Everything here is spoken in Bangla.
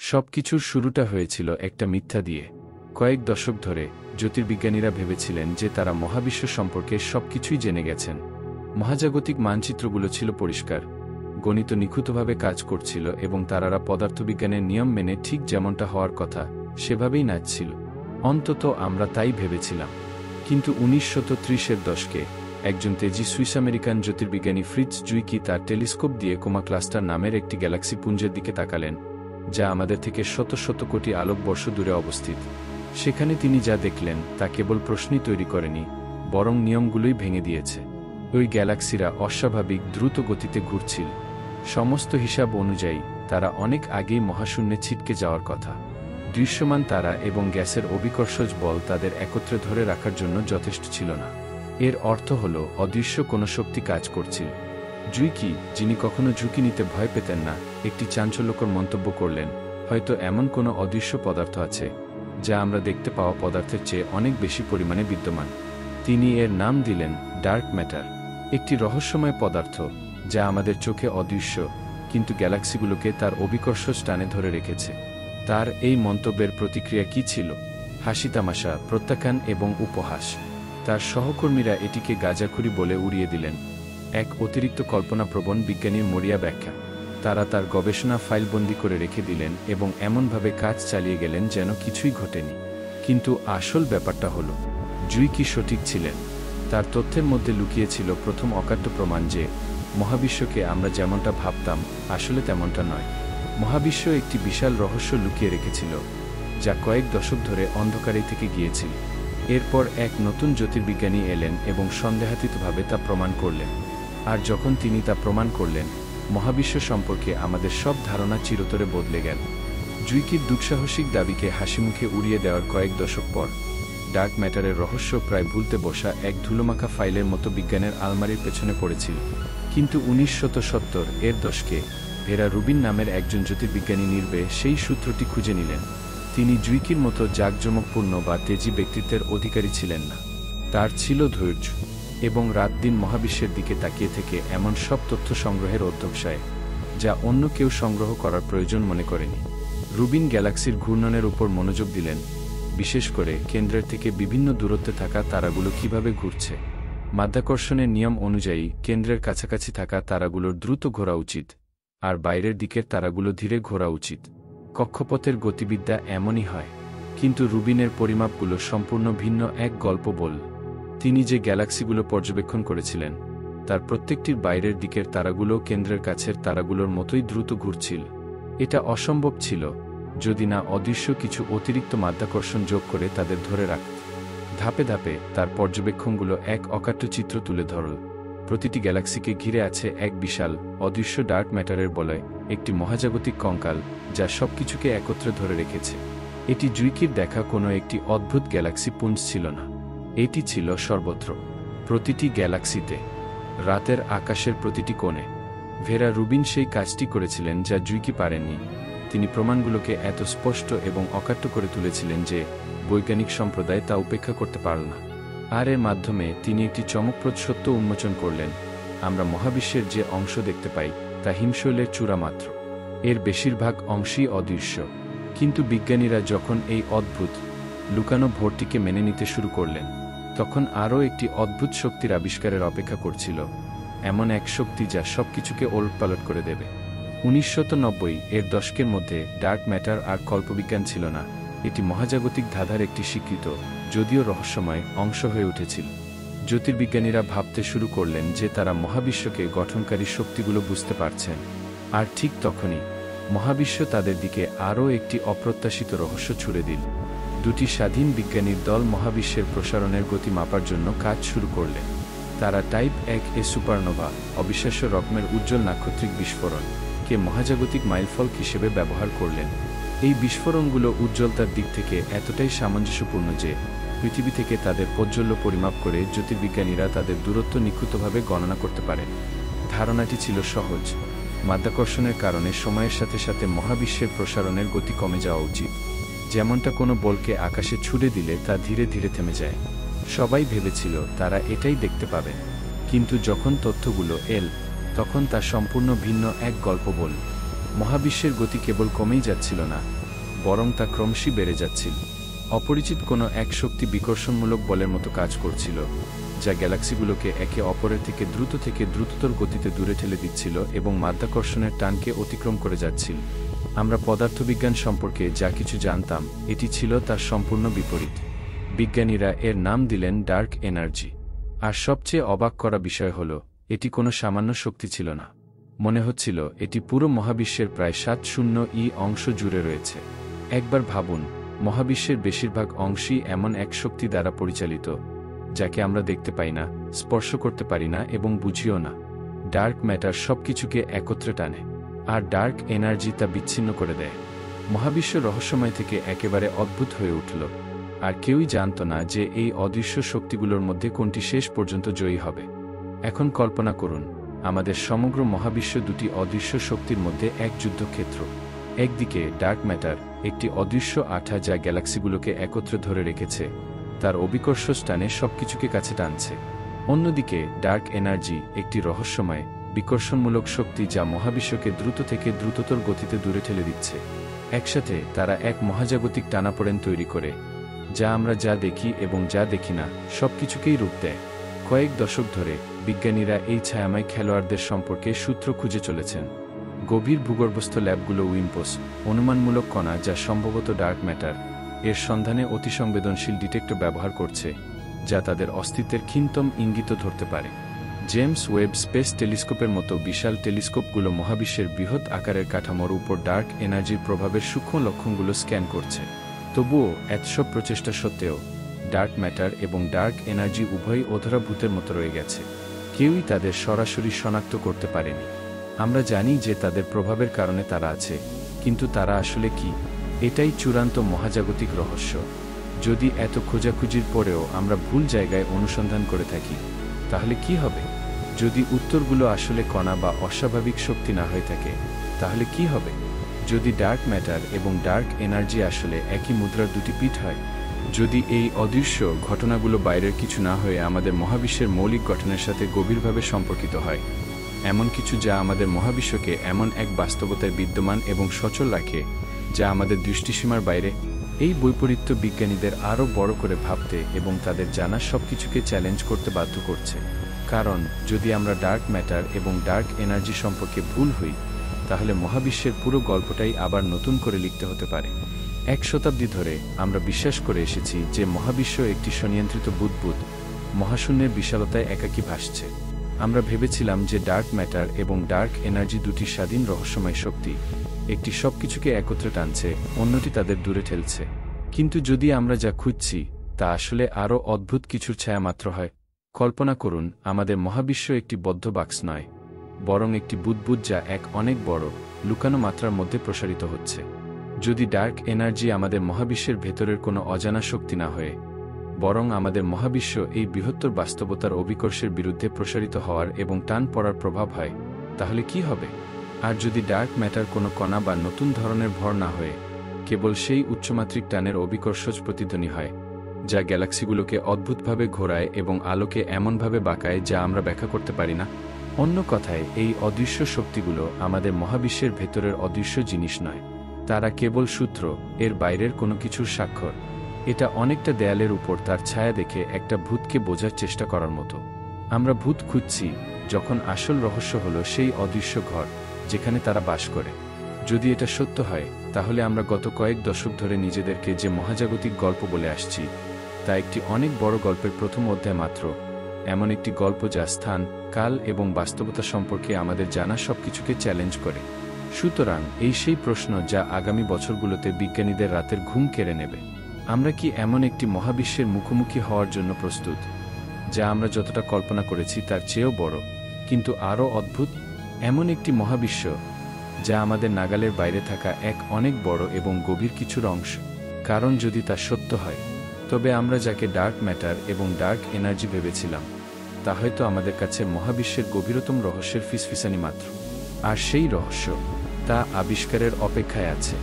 সবকিছুর শুরুটা হয়েছিল একটা মিথ্যা দিয়ে। কয়েক দশক ধরে জ্যোতির্বিজ্ঞানীরা ভেবেছিলেন যে তারা মহাবিশ্ব সম্পর্কে সবকিছুই জেনে গেছেন। মহাজাগতিক মানচিত্রগুলো ছিল পরিষ্কার, গণিত নিখুঁতভাবে কাজ করছিল এবং তারারা পদার্থবিজ্ঞানের নিয়ম মেনে ঠিক যেমনটা হওয়ার কথা সেভাবেই নাচছিল। অন্তত আমরা তাই ভেবেছিলাম। কিন্তু 1930-এর দশকে একজন তেজি সুইস আমেরিকান জ্যোতির্বিজ্ঞানী ফ্রিটজ জুইকি তার টেলিস্কোপ দিয়ে কোমা ক্লাস্টার নামের একটি গ্যালাক্সি পুঞ্জের দিকে তাকালেন, যা আমাদের থেকে শত শত কোটি আলোকবর্ষ দূরে অবস্থিত। সেখানে তিনি যা দেখলেন তা কেবল প্রশ্নই তৈরি করেনি, বরং নিয়মগুলোই ভেঙে দিয়েছে। ওই গ্যালাক্সিরা অস্বাভাবিক দ্রুত গতিতে ঘুরছিল। সমস্ত হিসাব অনুযায়ী তারা অনেক আগেই মহাশূন্যে ছিটকে যাওয়ার কথা। দৃশ্যমান তারা এবং গ্যাসের অভিকর্ষজ বল তাদের একত্রে ধরে রাখার জন্য যথেষ্ট ছিল না। এর অর্থ হল অদৃশ্য কোনো শক্তি কাজ করছিল। জুইকি, যিনি কখনো ঝুঁকি নিতে ভয় পেতেন না, একটি চাঞ্চল্যকর মন্তব্য করলেন, হয়তো এমন কোনো অদৃশ্য পদার্থ আছে যা আমরা দেখতে পাওয়া পদার্থের চেয়ে অনেক বেশি পরিমাণে বিদ্যমান। তিনি এর নাম দিলেন ডার্ক ম্যাটার, একটি রহস্যময় পদার্থ যা আমাদের চোখে অদৃশ্য কিন্তু গ্যালাক্সিগুলোকে তার অভিকর্ষজ টানে ধরে রেখেছে। তার এই মন্তব্যের প্রতিক্রিয়া কী ছিল? হাসি তামাশা, প্রত্যাখ্যান এবং উপহাস। তার সহকর্মীরা এটিকে গাঁজাখুরি বলে উড়িয়ে দিলেন, এক অতিরিক্ত কল্পনাপ্রবণ বিজ্ঞানীর মরিয়া ব্যাখ্যা। তারা তার গবেষণা ফাইলবন্দি করে রেখে দিলেন এবং এমনভাবে কাজ চালিয়ে গেলেন যেন কিছুই ঘটেনি। কিন্তু আসল ব্যাপারটা হল, জুইকি সঠিক ছিলেন। তার তথ্যের মধ্যে লুকিয়ে ছিল প্রথম অকাট্য প্রমাণ যে মহাবিশ্বকে আমরা যেমনটা ভাবতাম আসলে তেমনটা নয়। মহাবিশ্ব একটি বিশাল রহস্য লুকিয়ে রেখেছিল, যা কয়েক দশক ধরে অন্ধকারে থেকে গিয়েছিল। এরপর এক নতুন জ্যোতির্বিজ্ঞানী এলেন এবং সন্দেহাতীতভাবে তা প্রমাণ করলেন। আর যখন তিনি তা প্রমাণ করলেন, মহাবিশ্ব সম্পর্কে আমাদের সব ধারণা চিরতরে বদলে গেল। জুইকির দুঃসাহসিক দাবিকে হাসিমুখে উড়িয়ে দেওয়ার কয়েক দশক পর ডার্ক ম্যাটারের রহস্য প্রায় ভুলতে বসা এক ধুলোমাখা ফাইলের মতো বিজ্ঞানের আলমারির পেছনে পড়েছিল। কিন্তু 1970-এর দশকে ভেরা রুবিন নামের একজন জ্যোতির্বিজ্ঞানী নির্ভয়ে সেই সূত্রটি খুঁজে নিলেন। তিনি জুইকির মতো জাঁকজমকপূর্ণ বা তেজি ব্যক্তিত্বের অধিকারী ছিলেন না। তার ছিল ধৈর্য এবং রাত দিন মহাবিশ্বের দিকে তাকিয়ে থেকে এমন সব তথ্য সংগ্রহের অধ্যবসায় যা অন্য কেউ সংগ্রহ করার প্রয়োজন মনে করেনি। রুবিন গ্যালাক্সির ঘূর্ণনের উপর মনোযোগ দিলেন, বিশেষ করে কেন্দ্রের থেকে বিভিন্ন দূরত্বে থাকা তারাগুলো কিভাবে ঘুরছে। মাধ্যাকর্ষণের নিয়ম অনুযায়ী কেন্দ্রের কাছাকাছি থাকা তারাগুলোর দ্রুত ঘোরা উচিত, আর বাইরের দিকের তারাগুলো ধীরে ঘোরা উচিত। কক্ষপথের গতিবিদ্যা এমনই হয়। কিন্তু রুবিনের পরিমাপগুলো সম্পূর্ণ ভিন্ন এক গল্প বল। তিনি যে গ্যালাক্সিগুলো পর্যবেক্ষণ করেছিলেন তার প্রত্যেকটির বাইরের দিকের তারাগুলো কেন্দ্রের কাছের তারাগুলোর মতোই দ্রুত ঘুরছিল। এটা অসম্ভব ছিল যদি না অদৃশ্য কিছু অতিরিক্ত মাধ্যাকর্ষণ যোগ করে তাদের ধরে রাখত। ধাপে ধাপে তার পর্যবেক্ষণগুলো এক অকাট্য চিত্র তুলে ধরল। প্রতিটি গ্যালাক্সিকে ঘিরে আছে এক বিশাল অদৃশ্য ডার্ক ম্যাটারের বলয়, একটি মহাজাগতিক কঙ্কাল যা সবকিছুকে একত্রে ধরে রেখেছে। এটি জুইকির দেখা কোনো একটি অদ্ভুত গ্যালাক্সি পুঞ্জ ছিল না, এটি ছিল সর্বত্র, প্রতিটি গ্যালাক্সিতে, রাতের আকাশের প্রতিটি কোণে। ভেরা রুবিন সেই কাজটি করেছিলেন যা জুইকি পারেননি। তিনি প্রমাণগুলোকে এত স্পষ্ট এবং অকাট্য করে তুলেছিলেন যে বৈজ্ঞানিক সম্প্রদায় তা উপেক্ষা করতে পারল না। আর এর মাধ্যমে তিনি একটি চমকপ্রদ সত্য উন্মোচন করলেন, আমরা মহাবিশ্বের যে অংশ দেখতে পাই তা হিমশৈলের চূড়া মাত্র, এর বেশিরভাগ অংশই অদৃশ্য। কিন্তু বিজ্ঞানীরা যখন এই অদ্ভুত লুকানো ভোরটিকে মেনে নিতে শুরু করলেন, তখন আরও একটি অদ্ভুত শক্তির আবিষ্কারের অপেক্ষা করছিল, এমন এক শক্তি যা সবকিছুকে ওলটপালট করে দেবে। 1990-এর দশকের মধ্যে ডার্ক ম্যাটার আর কল্পবিজ্ঞান ছিল না, এটি মহাজাগতিক ধাঁধার একটি স্বীকৃত, যদিও রহস্যময় অংশ হয়ে উঠেছিল। জ্যোতির্বিজ্ঞানীরা ভাবতে শুরু করলেন যে তারা মহাবিশ্বকে গঠনকারী শক্তিগুলো বুঝতে পারছেন। আর ঠিক তখনই মহাবিশ্ব তাদের দিকে আরও একটি অপ্রত্যাশিত রহস্য ছুড়ে দিল। দুটি স্বাধীন বিজ্ঞানীর দল মহাবিশ্বের প্রসারণের গতি মাপার জন্য কাজ শুরু করলেন। তারা টাইপ 1A সুপারনোভা, অবিশ্বাস্য রকমের উজ্জ্বল নাক্ষত্রিক বিস্ফোরণ কে মহাজাগতিক মাইলফলক হিসেবে ব্যবহার করলেন। এই বিস্ফোরণগুলো উজ্জ্বলতার দিক থেকে এতটাই সামঞ্জস্যপূর্ণ যে পৃথিবী থেকে তাদের পৌজ্জ্বল্য পরিমাপ করে জ্যোতির্বিজ্ঞানীরা তাদের দূরত্ব নিখুঁতভাবে গণনা করতে পারেন। ধারণাটি ছিল সহজ, মাধ্যাকর্ষণের কারণে সময়ের সাথে সাথে মহাবিশ্বের প্রসারণের গতি কমে যাওয়া উচিত। যেমনটা কোনো বলকে আকাশে ছুড়ে দিলে তা ধীরে ধীরে থেমে যায়। সবাই ভেবেছিল তারা এটাই দেখতে পাবে। কিন্তু যখন তথ্যগুলো এল, তখন তা সম্পূর্ণ ভিন্ন এক গল্প বল। মহাবিশ্বের গতি কেবল কমেই যাচ্ছিল না, বরং তা ক্রমশই বেড়ে যাচ্ছিল। অপরিচিত কোনো এক শক্তি বিকর্ষণমূলক বলের মতো কাজ করছিল, যা গ্যালাক্সিগুলোকে একে অপরের থেকে দ্রুততর গতিতে দূরে ঠেলে দিচ্ছিল এবং মাধ্যাকর্ষণের টানকে অতিক্রম করে যাচ্ছিল। আমরা পদার্থবিজ্ঞান সম্পর্কে যা কিছু জানতাম, এটি ছিল তার সম্পূর্ণ বিপরীত। বিজ্ঞানীরা এর নাম দিলেন ডার্ক এনার্জি। আর সবচেয়ে অবাক করা বিষয় হল, এটি কোনো সামান্য শক্তি ছিল না। মনে হচ্ছিল এটি পুরো মহাবিশ্বের প্রায় 70 অংশ জুড়ে রয়েছে। একবার ভাবুন, মহাবিশ্বের বেশিরভাগ অংশই এমন এক শক্তি দ্বারা পরিচালিত, যাকে আমরা দেখতে পাই না, স্পর্শ করতে পারি না এবং বুঝিও না। ডার্ক ম্যাটার সবকিছুকে একত্রে টানে, আর ডার্ক এনার্জি তা বিচ্ছিন্ন করে দেয়। মহাবিশ্ব রহস্যময় থেকে একেবারে অদ্ভুত হয়ে উঠল, আর কেউই জানত না যে এই অদৃশ্য শক্তিগুলোর মধ্যে কোনটি শেষ পর্যন্ত জয়ী হবে। এখন কল্পনা করুন, আমাদের সমগ্র মহাবিশ্ব দুটি অদৃশ্য শক্তির মধ্যে এক যুদ্ধক্ষেত্র। একদিকে ডার্ক ম্যাটার, একটি অদৃশ্য আঠা যা গ্যালাক্সিগুলোকে একত্রে ধরে রেখেছে, তার অবিকর্ষ স্টানে সবকিছুকে কাছে টানছে। অন্যদিকে ডার্ক এনার্জি, একটি রহস্যময় বিকর্ষণমূলক শক্তি যা মহাবিশ্বকে দ্রুততর গতিতে দূরে ঠেলে দিচ্ছে। একসাথে তারা এক মহাজাগতিক টানাপোড়েন তৈরি করে, যা আমরা যা দেখি এবং যা দেখি না সবকিছুকেই রূপ দেয়। কয়েক দশক ধরে বিজ্ঞানীরা এই ছায়াময় খেলোয়াড়দের সম্পর্কে সূত্র খুঁজে চলেছেন। গভীর ভূগর্ভস্থ ল্যাবগুলো উইম্পোস, অনুমানমূলক কণা যা সম্ভবত ডার্ক ম্যাটার, এর সন্ধানে অতিসংবেদনশীল ডিটেক্টর ব্যবহার করছে, যা তাদের অস্তিত্বের ক্ষীণতম ইঙ্গিত ধরতে পারে। জেমস ওয়েব স্পেস টেলিস্কোপের মতো বিশাল টেলিস্কোপগুলো মহাবিশ্বের বৃহৎ আকারের কাঠামোর উপর ডার্ক এনার্জির প্রভাবের সূক্ষ্ম লক্ষণগুলো স্ক্যান করছে। তবুও এতসব প্রচেষ্টা সত্ত্বেও ডার্ক ম্যাটার এবং ডার্ক এনার্জি উভয়ই অধরা ভূতের মতো রয়ে গেছে। কেউই তাদের সরাসরি শনাক্ত করতে পারেনি। আমরা জানি যে তাদের প্রভাবের কারণে তারা আছে, কিন্তু তারা আসলে কি? এটাই চূড়ান্ত মহাজাগতিক রহস্য। যদি এত খোঁজাখুঁজির পরেও আমরা ভুল জায়গায় অনুসন্ধান করে থাকি, তাহলে কি হবে? যদি উত্তরগুলো আসলে কণা বা অস্বাভাবিক শক্তি না হয়ে থাকে, তাহলে কি হবে? যদি ডার্ক ম্যাটার এবং ডার্ক এনার্জি আসলে একই মুদ্রার দুটি পিঠ হয়? যদি এই অদৃশ্য ঘটনাগুলো বাইরের কিছু না হয়ে আমাদের মহাবিশ্বের মৌলিক গঠনের সাথে গভীরভাবে সম্পর্কিত হয়, এমন কিছু যা আমাদের মহাবিশ্বকে এমন এক বাস্তবতায় বিদ্যমান এবং সচল রাখে যা আমাদের দৃষ্টিসীমার বাইরে, এই বৈপরীত্য বিজ্ঞানীদের আরও বড় করে ভাবতে এবং তাদের জানা সবকিছুকে চ্যালেঞ্জ করতে বাধ্য করছে। কারণ যদি আমরা ডার্ক ম্যাটার এবং ডার্ক এনার্জি সম্পর্কে ভুল হই, তাহলে মহাবিশ্বের পুরো গল্পটাই আবার নতুন করে লিখতে হতে পারে। 1 শতাব্দী ধরে আমরা বিশ্বাস করে এসেছি যে মহাবিশ্ব একটি স্বনিয়ন্ত্রিত বুদবুদ, মহাশূন্যের বিশালতায় একাকী ভাসছে। আমরা ভেবেছিলাম যে ডার্ক ম্যাটার এবং ডার্ক এনার্জি দুটি স্বাধীন রহস্যময় শক্তি, একটি সবকিছুকে একত্রে টানছে, অন্যটি তাদের দূরে ঠেলছে। কিন্তু যদি আমরা যা খুঁজছি তা আসলে আরও অদ্ভুত কিছুর ছায়া মাত্র হয়। কল্পনা করুন, আমাদের মহাবিশ্ব একটি বদ্ধ বাক্স নয়, বরং একটি বুদবুদ যা এক অনেক বড়, লুকানো মাত্রার মধ্যে প্রসারিত হচ্ছে। যদি ডার্ক এনার্জি আমাদের মহাবিশ্বের ভেতরের কোনো অজানা শক্তি না হয়ে, বরং আমাদের মহাবিশ্ব এই বৃহত্তর বাস্তবতার অবিকর্ষের বিরুদ্ধে প্রসারিত হওয়ার এবং টান পড়ার প্রভাব হয়, তাহলে কি হবে? আর যদি ডার্ক ম্যাটার কোনো কণা বা নতুন ধরনের ভর না হয়ে কেবল সেই উচ্চমাত্রিক টানের অবিকর্ষজ প্রতিধ্বনি হয়, যা গ্যালাক্সিগুলোকে অদ্ভুতভাবে ঘোরায় এবং আলোকে এমনভাবে বাঁকায় যা আমরা ব্যাখ্যা করতে পারি না? অন্য কথায়, এই অদৃশ্য শক্তিগুলো আমাদের মহাবিশ্বের ভেতরের অদৃশ্য জিনিস নয়, তারা কেবল সূত্র, এর বাইরের কোনো কিছুর স্বাক্ষর। এটা অনেকটা দেয়ালের উপর তার ছায়া দেখে একটা ভূতকে বোঝার চেষ্টা করার মতো। আমরা ভূত খুঁজছি, যখন আসল রহস্য হলো সেই অদৃশ্য ঘর যেখানে তারা বাস করে। যদি এটা সত্য হয়, তাহলে আমরা গত কয়েক দশক ধরে নিজেদেরকে যে মহাজাগতিক গল্প বলে আসছি, তা একটি অনেক বড় গল্পের প্রথম অধ্যায় মাত্র। এমন একটি গল্প যা স্থান, কাল এবং বাস্তবতা সম্পর্কে আমাদের জানা সবকিছুকে চ্যালেঞ্জ করে। সুতরাং এই সেই প্রশ্ন যা আগামী বছরগুলোতে বিজ্ঞানীদের রাতের ঘুম কেড়ে নেবে। আমরা কি এমন একটি মহাবিশ্বের মুখোমুখি হওয়ার জন্য প্রস্তুত, যা আমরা যতটা কল্পনা করেছি তার চেয়েও বড়, কিন্তু আরও অদ্ভুত? এমন একটি মহাবিশ্ব যা আমাদের নাগালের বাইরে থাকা এক অনেক বড় এবং গভীর কিছুর অংশ। কারণ যদি তা সত্য হয়, তবে আমরা যাকে ডার্ক ম্যাটার এবং ডার্ক এনার্জি ভেবেছিলাম, তা হয়তো আমাদের কাছে মহাবিশ্বের গভীরতম রহস্যের ফিসফিসানি মাত্র। আর সেই রহস্য, তা আবিষ্কারের অপেক্ষায় আছে।